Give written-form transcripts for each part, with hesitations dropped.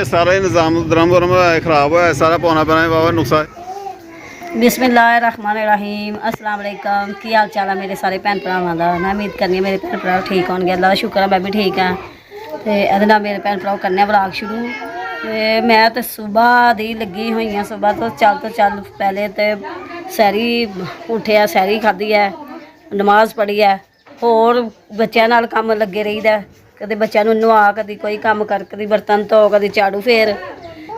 सारा ही निज़ाम दरम वरम खराब होया सारा पौना पैना बाबा नुकसा। बिस्मिल्लाहिर्रहमानिर्रहीम अस्सलाम वालेकुम। की हाल चाल है मेरे सारे भैन भरावां दा। मैं उम्मीद करनी मेरे भैन भरा ठीक होणगे। अल्लाह दा शुक्र है मैं भी ठीक हाँ। तो एहदे नाल मेरे भैन भरा करने व्लॉग शुरू। तो मैं तो सुबह दी लगी हुई हाँ। सुबह तो चल पहले तो सैरी उठिया, सैरी खाधी है, नमाज पढ़ी है, होर बच्चों नाल काम लगे रहीदा। कदे बच्चों नूं नवा, कदी कोई काम कर, कदी बर्तन धो, कदी झाड़ू फेर।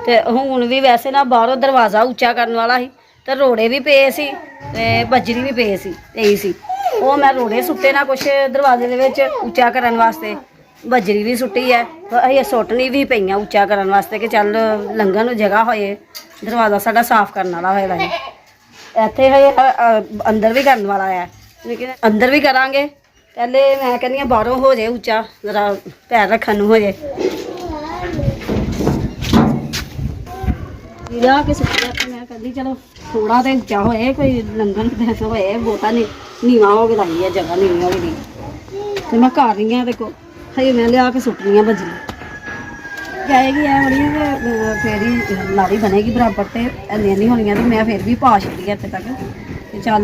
तो हुण भी वैसे ना बाहरों दरवाज़ा उच्चा करने वाला ही तो रोड़े भी पे सी ते बजरी भी पे सी वो मैं रोड़े सुट्टे ना कुछ दरवाजे दे विच उच्चा करन वास्ते, बजरी भी सुट्टी है तो असीं सुट्टनी भी पईयां उच्चा करन वास्ते कि चल लंघन जगह होए, दरवाज़ा साडा साफ करने वाला होए वैसे इत्थे अंदर भी करने वाला है, लेकिन अंदर भी करांगे। पहले मैं कहनी बाहरों हो जाए उच्चा, जरा पैर रखन नूं हो जाए। लिया के सुट्टिया तो मैं कहती चलो थोड़ा तो उच्चा होए, कोई लंघन होए, बहुता नीवा हो गया है जगह नीवी हो गई। तो मैं कर रही हाँ देखो हजे मैं लिया के सुट्टनी बजरी जाएगी है बड़ी फिर ही लाड़ी बनेगी बराबर। तो इन्नियां नहीं होनियां तो मैं फिर भी पा छड़ी इत्थे तक कि चल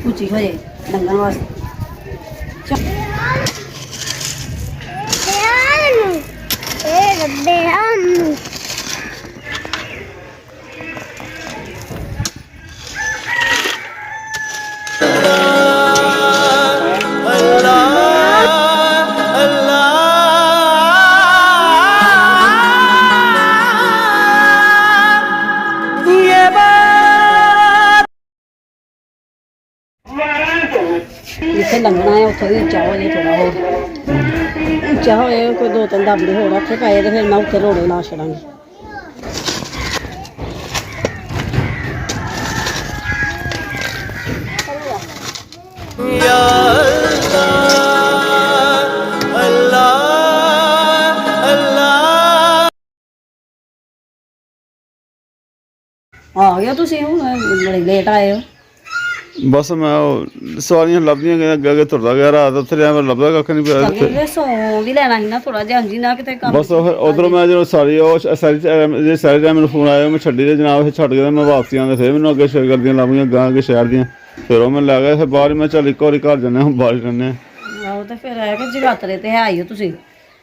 उच्ची हो जाए लंघन वास्ते। जिथे लंघना है उत्थे भी उच्चा हो जाए, थोड़ा हो उच्चा होए, कोई 2-3 दबड़े होर उत्थे पाए तो फिर मैं उत्थे रोड़े ला छड़ांगी। आ गया तुसीं हुण बड़े लेट आए हो। बस मैं सवारियां लभदियां गई अगे अगे तुरदा गया रात उत्थे रहा मैं लभदा कक्ख नहीं पिया। चल सौ भी लेना ही ना थोड़ा जिहा जी ना किते काम। बस फिर उधरों मैं जो सारी टाइम मैंने फोन आया मैं छड्डी दे जनाब छड्ड के मैं वापसी आंदे फिर मैंने अगे गर्दियां लभियां गां अगे शहर दियां फिर वो मैं लै गया फिर बाहर मैं चल एक बारी घर जन्ने हम बाहर जन्ने। आहो ते फिर है कि जगातरे ते है ही हो तुसीं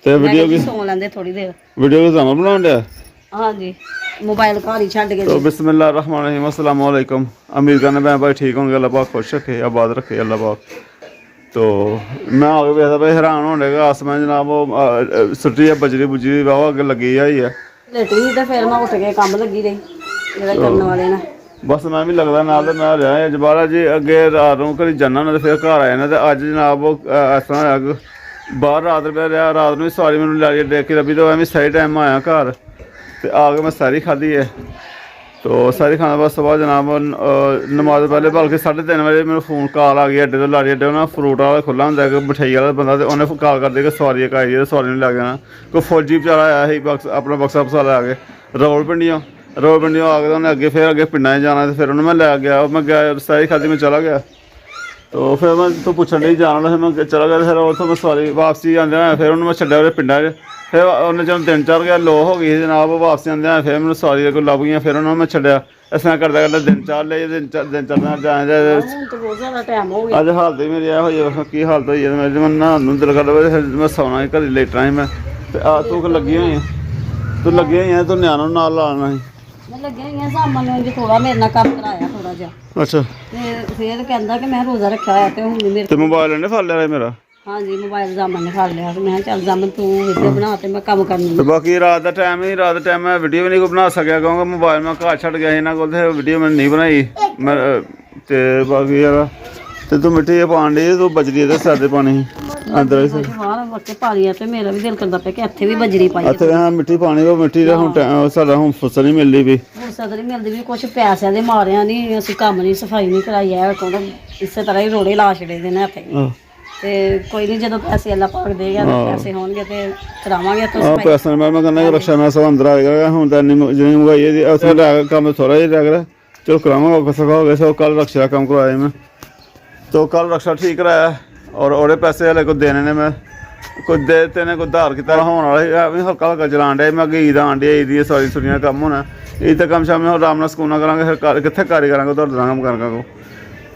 ते वीडियो की सौ लैंदे थोड़ी देर। वीडियो की ड्रामा बनाउण दिया। हाँ जी मोबाइल घर ही छड्ड के। तो बिस्मिल्लाहिर्रहमानिर्रहीम अस्सलाम वालेकुम। उम्मीद करना मैं भाई ठीक होंगे, अल्लाह पाक खुश रखे आबाद रखे अल्लाह पाक। तो मैं आगे वैसा भाई हैरान होने का आसमान जनाब वो सुट्टी है बजरी बुजरी वाह अगे लगी ही है लेटी तो फिर मैं उठ के काम लगी रही जेह्ड़ा करने वाले ने। बस मैं भी लगता नाल ते मैं रहा जबारा जी अगे रात नूं घड़ी जाना ना तो फिर घर आए ना तो अज जनाब वो इस तरह होया बाहर रात रुपया रहा रात में सारी मैंने लै देख के लभी तो मैं सही टाइम आया घर तो आके मैं सारी खाधी है। तो सारी खाने बाद सुबह जनाब नमाज पहले बल्कि 3:30 बजे मेरे फोन कॉल आ गई अड्डे तो लाड़ी अड्डे उन्हें फ्रूट वाला खुला होंगे मठियाई वाला बंदा तो उन्हें कॉल कर दी कि सवारी एक आई है सवारी ने लग जाना। कोई फौजी बेचारा आया ही अपना बक्सा बसाला आ गए रावलपिंडियों आ गए उन्हें अगे फिर अगे पिंडा जाना तो फिर उन्हें मैं लै गया मैं गया सारी खाधी मैं चला गया। तो फिर मैं तो पूछण नहीं जाना फिर मैं चला गया फिर उतों मैं सवारी वापसी आंदे फिर उन्हें मैं छड्डिया पिंडा फिर उन्हें जब 3-4 गया लो हो गई जनाब वापसी आंदे फिर मैंने सवारी को लभ गई फिर उन्होंने मैं छड्डिया इस तरह करते करते दिन चार ले दिन चार जाए अज हालत ही मेरी हुई है की हालत हुई है मैं नहान दिल करदा मैं सौना ही घरी लेटना ही मैं तू लगी हुई तू लगी हुई है तू न्याणों नाल लाना ही लगे हुई सामान ने थोड़ा मेरे नाल काम कराया थोड़ा जिहा। अच्छा फिर कहंदा कि मैं रोज़ा रखा होया ते हुण मेरे ते मोबाइल ने फड़ लिया मेरा। हाँ जी मोबाइल जामन ने फड़ लिया तो मैं चल जामन तू वीडियो बना ते मैं कम करनी। तो बाकी रात का टाइम ही रात टाइम मैं वीडियो भी नहीं बना सकिया क्योंकि मोबाइल मैं घर छड़ गया इन्होंने को वीडियो मैंने नहीं बनाई मैं ते बाकी यार ते तू मिट्टी पान डी तू बजरी ते सिर पानी अंदर पानी है तो मेरा भी दिल करता पे कि इत्थे भी बजरी पाई इत्थे हाँ मिट्टी पानी वो मिट्टी का हुण साडा हुण फुर्सत नहीं मिलदी भी फुर्सत नहीं मिलदी भी कुछ पैसिਆਂ ਦੇ ਮਾਰਿਆਂ नहीं ਅਸੀਂ ਕੰਮ नहीं सफाई नहीं कराई है क्योंकि इसे तरह ही रोड़े ला छड़े दे ने इत्थे ते कोई नहीं जो पैसे अल्लाह पाक देगा तो पैसे होंगे तो करावांगे तो हाँ पैसा मैं कहना रक्षा मैं सब अंदर आएगा हूँ तो जिन्हें मंगाई है उसमें कम थोड़ा ही रह गया चलो करावांगा औखा हो गया सो कल रक्षा का कम करवाया मैं तो कल रक्षा ठीक कराया और पैसे हले को देने ने मैं ਕੋਈ ਦੇ ਤੇ ਨੇ ਕੋਈ ਧਾਰ ਕੀਤਾ ਹੋਣ ਵਾਲਾ ਸੀ ਐਵੇਂ ਹਲਕਾ ਹਲਕਾ ਚਲਾਣ ਡਿਆ ਮੈਂ ਅੱਗੇ ਈਦ ਆਣ ਡਈ ਈਦ ਦੀ ਸਾਰੀ ਸੁਣੀਆਂ ਕੰਮ ਹੋਣਾ ਇਹ ਤਾਂ ਕੰਮ ਸ਼ਾਮ ਨੂੰ ਆਰਾਮ ਨਾਲ ਸਕੂਨ ਨਾਲ ਕਰਾਂਗੇ ਫਿਰ ਕਿੱਥੇ ਕਾਰੀ ਕਰਾਂਗੇ ਤੁਹਾਡੇ ਨਾਲ ਕੰਮ ਕਰਾਂਗੇ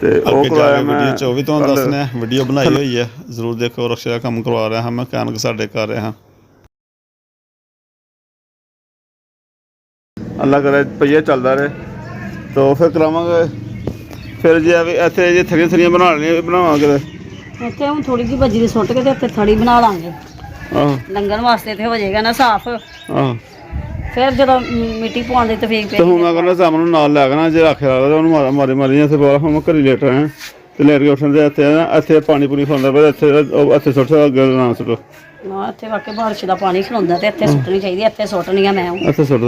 ਤੇ ਉਹ ਕਰਵਾਇਆ ਮੈਂ ਵੀਡੀਓ 24 ਤੋਂ ਦੱਸਨੇ ਵੀਡੀਓ ਬਣਾਈ ਹੋਈ ਹੈ ਜ਼ਰੂਰ ਦੇਖੋ ਰਕਸ਼ੇ ਦਾ ਕੰਮ ਕਰਵਾ ਰਿਹਾ ਹਾਂ ਮੈਂ ਮਕੈਨਿਕ ਸਾਡੇ ਕਰ ਰਿਹਾ ਹਾਂ ਅੱਲਾ ਕਰੇ ਪਈਆ ਚੱਲਦਾ ਰਹੇ ਤਾਂ ਫਿਰ ਕਰਾਵਾਂਗੇ ਫਿਰ ਜੇ ਇੱਥੇ ਜੇ ਥਰੀਆਂ ਥਰੀਆਂ ਬਣਾ ਲੈਣੀਆਂ ਬਣਾਵਾਂਗੇ ਇੱਥੇ ਹੁਣ ਥੋੜੀ ਜਿਹੀ ਬੱਜੀ ਦੀ ਸੁੱਟ ਕੇ ਤੇ ਇੱਥੇ ਥੜੀ ਬਣਾ ਲਾਂਗੇ ਆਹ ਲੰਗਣ ਵਾਸਤੇ ਤੇ ਹੋ ਜਾਏਗਾ ਨਾ ਸਾਫ਼ ਆਹ ਫਿਰ ਜਦੋਂ ਮਿੱਟੀ ਪਾਉਣ ਦੀ ਤਫੀਕ ਤੇ ਹੁਣ ਮੈਂ ਕਹਿੰਦਾ ਸਾਹਮਣੇ ਨੂੰ ਨਾਲ ਲੈ ਕੇ ਨਾ ਜੇ ਰੱਖ ਲਾ ਉਹਨੂੰ ਮਾਰੀ ਇੱਥੇ ਬਾਹਰ ਹੁਣ ਮੈਂ ਘਰੀ ਲੇਟ ਆਇਆ ਤੇ ਲੇਟ ਕੇ ਉੱਠਣ ਦੇ ਇੱਥੇ ਪਾਣੀ ਪੂਣੀ ਖਾਂਦਾ ਪਿਆ ਇੱਥੇ ਸੁੱਟ ਅੱਗੇ ਨਾ ਸੁੱਟੋ ਨਾ ਇੱਥੇ ਵਾਕੇ ਬਾਰਿਸ਼ ਦਾ ਪਾਣੀ ਖਲੋਂਦਾ ਤੇ ਇੱਥੇ ਸੁੱਟਣੀ ਚਾਹੀਦੀ ਇੱਥੇ ਸੁੱਟਣੀ ਆ ਮੈਂ ਇੱਥੇ ਸੁੱਟ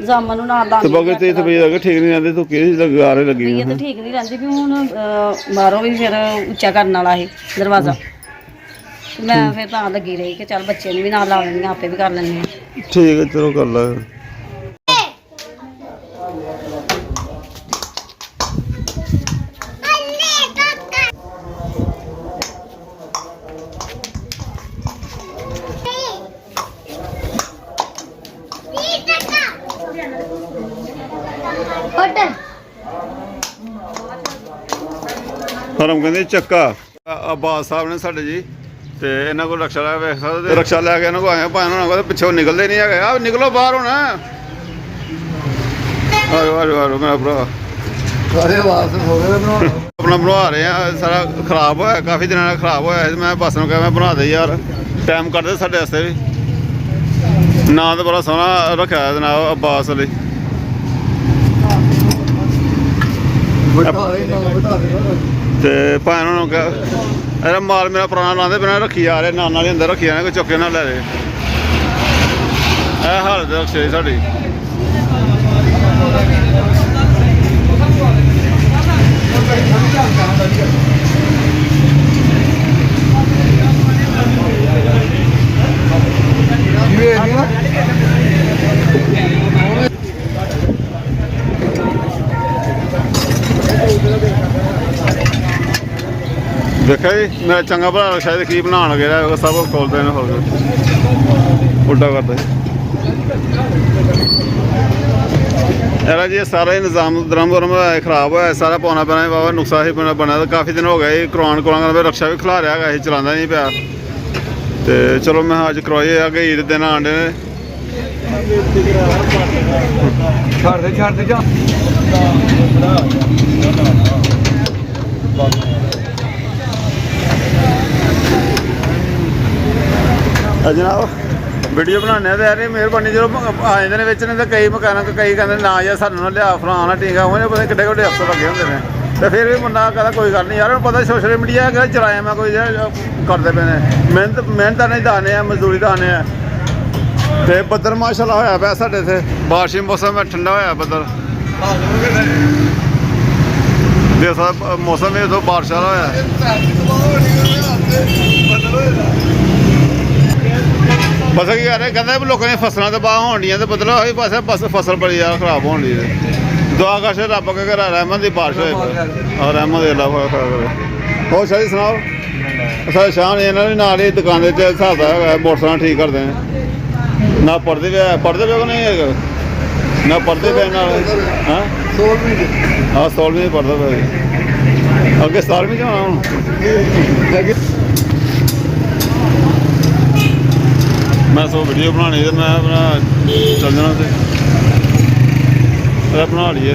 ਜਾਮਨ ਨੂੰ ਨਾਲ ਤੇ ਬਾਕੀ ਤੇ ਤਬੀਅਤ ਅਗੇ ਠੀਕ ਨਹੀਂ ਰਹਿੰਦੀ ਤੂੰ ਕਿਹੜੀ ਲਗਾਰੇ ਲੱਗੀ ਇਹ ਤਾਂ ਠੀਕ ਨਹੀਂ ਰਹਿੰਦੀ ਵੀ ਹੁਣ ਬਾਹਰੋਂ ਵੀ ਫਿਰ ਉੱਚਾ ਕਰਨ ਵਾਲਾ ਸੀ ਦਰਵਾਜ਼ਾ ਮੈਂ ਫਿਰ ਤਾਂ ਲੱਗੀ ਰਹੀ ਕਿ ਚੱਲ ਬੱਚੇ ਨੂੰ ਵੀ ਨਾਲ ਲਾ ਲੈਣੀ ਆਪੇ ਵੀ ਕਰ ਲੈਣੀ ਠੀਕ ਹੈ ਚਲੋ ਕਰ ਲਾ ਹਰਮ ਕਹਿੰਦੇ ਚੱਕਾ ਆਬਾਦ ਸਾਹਿਬ ਨੇ ਸਾਡੇ ਜੀ ਤੇ ਇਹਨਾਂ ਕੋਲ ਰਕਸ਼ਾ ਲੈ ਵੇਖ ਸਕਦੇ ਰਕਸ਼ਾ ਲੈ ਕੇ ਇਹਨਾਂ ਕੋਲ ਆਏ ਭਾਵੇਂ ਉਹਨਾਂ ਕੋਲ ਪਿੱਛੋਂ ਨਿਕਲਦੇ ਨਹੀਂ ਹੈਗੇ ਆ ਨਿਕਲੋ ਬਾਹਰ ਹੁਣ ਆਜੋ ਮੇਰਾ ਭਰਾ ਆਪਣਾ ਬਣਵਾ ਰਹੇ ਆ ਸਾਰਾ ਖਰਾਬ ਹੋਇਆ ਕਾਫੀ ਦਿਨਾਂ ਨਾਲ ਖਰਾਬ ਹੋਇਆ ਮੈਂ ਬੱਸ ਨੂੰ ਕਿਹਾ ਮੈਂ ਬਣਾ ਦੇ ਯਾਰ ਟਾਈਮ ਕੱਢਦੇ ਸਾਡੇ ਵਾਸਤੇ ਵੀ ਨਾਂ ਤਾਂ ਬੜਾ ਸੋਹਣਾ ਰੱਖਿਆ ਜਨਾਬ ਅਬਾਸ ਲਈ ਤੇ ਭਾਵੇਂ ਉਹਨਾਂ ਨੂੰ ਕਿਹਾ ਇਹਦਾ ਮਾਲ ਮੇਰਾ ਪੁਰਾਣਾ ਲਾਉਂਦੇ ਬਿਨਾਂ ਰੱਖੀ ਆ ਰਹੇ ਨਾਲ ਹੀ ਅੰਦਰ ਰੱਖੀ ਜਾਣੇ ਕੋਈ ਚੁੱਕੇ ਨਾ ਲੈ ਰਹੇ ਇਹ ਹਾਲਤ ਰਕਸ਼ੇ ਸਾਡੀ ਦੇਖਿਆ ਜੀ ਮੇਰਾ ਚੰਗਾ ਭਰਾ ਸ਼ਾਇਦ ਕੀ ਬਣਾਉਣ ਲੱਗੇ ਸਭ ਕੁਝ ਖੋਲਦੇ ਨੇ ਹੋਰ ਉਲਟਾ ਕਰਦੇ ਇਹਦਾ ਜੀ ਸਾਰਾ ਹੀ ਨਿਜ਼ਾਮ ਦਰਮ ਖਰਾਬ ਹੋਇਆ ਸਾਰਾ ਪਾਉਣਾ ਪੈਣਾ ਬਾਬਾ ਨੁਕਸਾ ਹੀ ਬਣਿਆ ਤਾਂ ਕਾਫੀ ਦਿਨ ਹੋ ਗਏ ਕਰਵਾਉਣ ਕੋਲਾਂ ਰਕਸ਼ਾ ਵੀ ਖਿਲਾ ਰਿਹਾ ਹੈਗਾ ਇਹ ਚਲਾਉਂਦਾ ਨਹੀਂ ਪਿਆ ਤੇ ਚਲੋ ਮੈਂ ਅੱਜ ਕਰਵਾਏ ਆ ਗਏ ਈਦ ਦਿਨ ਆਂਡੇ ਨੇ ਛੱਡ ਦੇ ਜਾ ਜਨਾਬ ਵੀਡੀਓ ਬਣਾਉਂਦੇ ਆ ਤੇ ਯਾਰ ਮਿਹਰਬਾਨੀ ਜਦੋਂ ਆ ਜਾਂਦੇ ਨੇ ਵਿੱਚ ਨੇ ਤਾਂ ਕਈ ਮਕਾਨਾਂ ਕਈ ਕਹਿੰਦੇ ਨਾ ਯਾਰ ਸਾਨੂੰ ਨਾ ਲਿਆ ਫਲਾਣਾ ਟੀਕਾ ਉਹਨੇ ਪਤਾ ਕਿੱਡੇ ਵੱਡੇ ਅਫਸਰ ਲੱਗੇ ਹੁੰਦੇ ਨੇ ਤੇ ਫਿਰ ਵੀ ਮੁੰਡਾ ਕਹਿੰਦਾ ਕੋਈ ਗੱਲ ਨਹੀਂ ਯਾਰ ਉਹਨੂੰ ਪਤਾ ਸੋਸ਼ਲ ਮੀਡੀਆ ਕਿ ਚਲਾਇਆ ਮੈਂ ਕੋਈ ਕਰਦੇ ਪਏ ਨੇ ਮਿਹਨਤ ਨਹੀਂ ਦਾਨੇ ਆ ਮਜ਼ਦੂਰੀ ਦਾਨੇ ਆ ਤੇ ਬੱਦਲ ਮਾਸ਼ਾਅੱਲਾ ਹੋਇਆ ਪਿਆ ਸਾਡੇ ਇੱਥੇ ਬਾਰਿਸ਼ੀ ਮੌਸਮ ਹੈ ਠੰਡਾ ਹੋਇਆ ਬੱਦਲ ਦੇ ਸਭ ਮੌਸਮ ਵੀ ਉਦੋਂ ਬਾਰਿਸ਼ ਵਾਲਾ ਹੋਇਆ ਬਸ ਕੀ ਕਰ ਰਹੇ ਕਹਿੰਦੇ ਵੀ ਲੋਕਾਂ ਦੀਆਂ ਫਸਲਾਂ ਤਬਾਹ ਹੋਣ ਡੀਆਂ ਤੇ ਬਦਲੋ ਹੋਈ ਬਸ ਫਸਲ ਬੜੀ ਜ਼ਿਆਦਾ ਖਰਾਬ ਹੋਣ ਦੀ ਦੁਆ ਕਰ ਰੱਬ ਕੇ ਘਰ ਰਹਿਮਤ ਦੀ ਬਾਰਿਸ਼ ਹੋਏ ਔਰ ਰਹਿਮਤ ਦੇ ਅੱਲਾ ਖਰਾ ਕਰੇ ਹੋਰ ਸ਼ਾਹੀ ਸੁਣਾਓ ਸਾਡੇ ਸ਼ਾਹ ਨੇ ਇਹਨਾਂ ਦੇ ਨਾਲ ਹੀ ਦੁਕਾਨ ਦੇ 'ਚ ਹਿਸਾਬ ਦਾ ਹੈਗਾ ਮੋਟਰਸਾਈਕਲ ਠੀਕ ਕਰਦੇ ਨੇ ਨਾ ਪੜ੍ਹਦੇ ਪਏ ਨਹੀਂ ਹੈਗਾ ਨਾ ਪੜ੍ਹਦੇ ਪਏ ਨਾਲ ਹਾਂ 16ਵੀਂ ਪੜ੍ਹਦਾ ਪਿਆ ਅੱਗੇ 17ਵੀਂ 'ਚ ਹੋਣਾ ਹੁਣ ਮੈਂ ਸੋ ਵੀਡੀਓ ਬਣਾਉਣੀ ਤੇ ਮੈਂ ਆਪਣਾ ਚੱਲ ਜਾਣਾ ਤੇ ਬਣਾ ਲਈਏ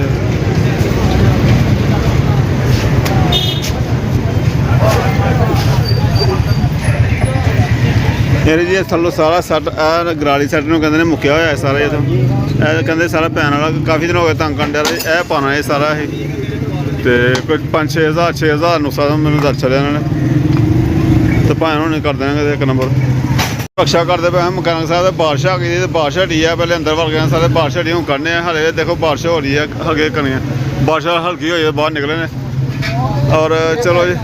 ਮੇਰੇ ਜੀ ਥੱਲੋਂ ਸਾਰਾ ਸੈੱਟ ਗਰਾਲੀ ਸੈੱਟ ਨੂੰ ਕਹਿੰਦੇ ਨੇ ਮੁੱਕਿਆ ਹੋਇਆ ਸਾਰਾ ਇਹ ਇਹ ਕਹਿੰਦੇ ਸਾਰਾ ਪੈਣ ਵਾਲਾ ਕਾਫੀ ਦਿਨ ਹੋ ਗਏ ਤੰਗ ਕਰਨ ਡਿਆ ਇਹ ਪਾਉਣਾ ਇਹ ਸਾਰਾ ਇਹ ਤੇ ਕੋਈ 5-6 ਹਜ਼ਾਰ ਨੁਕਸਾ ਮੈਨੂੰ ਦੱਸ ਛੱਡਿਆ ਇਹਨਾਂ ਨੇ ਤੇ ਭਾਵੇਂ ਉਹਨੇ ਕਰ ਦੇਣਗੇ ਇੱਕ ਨੰਬਰ ਰਕਸ਼ਾ ਕਰਦੇ ਪਏ ਮਕੈਨਿਕ ਸਾਹਿਬ ਦੇ ਬਾਰਿਸ਼ ਆ ਗਈ ਤੇ ਬਾਰਿਸ਼ ਹਟੀ ਆ ਪਹਿਲੇ ਅੰਦਰ ਵੜ ਗਏ ਸਾਰੇ ਬਾਰਿਸ਼ ਹਟੀ ਹੁਣ ਕੱਢਨੇ ਆ ਹਲੇ ਦੇਖੋ ਬਾਰਿਸ਼ ਹੋ ਰਹੀ ਹੈ ਹਲਕੇ ਕਣੀਆਂ ਬਾਰਿਸ਼ ਹਲਕੀ ਹੋਈ ਹੈ ਬਾਹਰ ਨਿਕਲੇ ਨੇ ਔਰ ਚਲੋ ਜੀ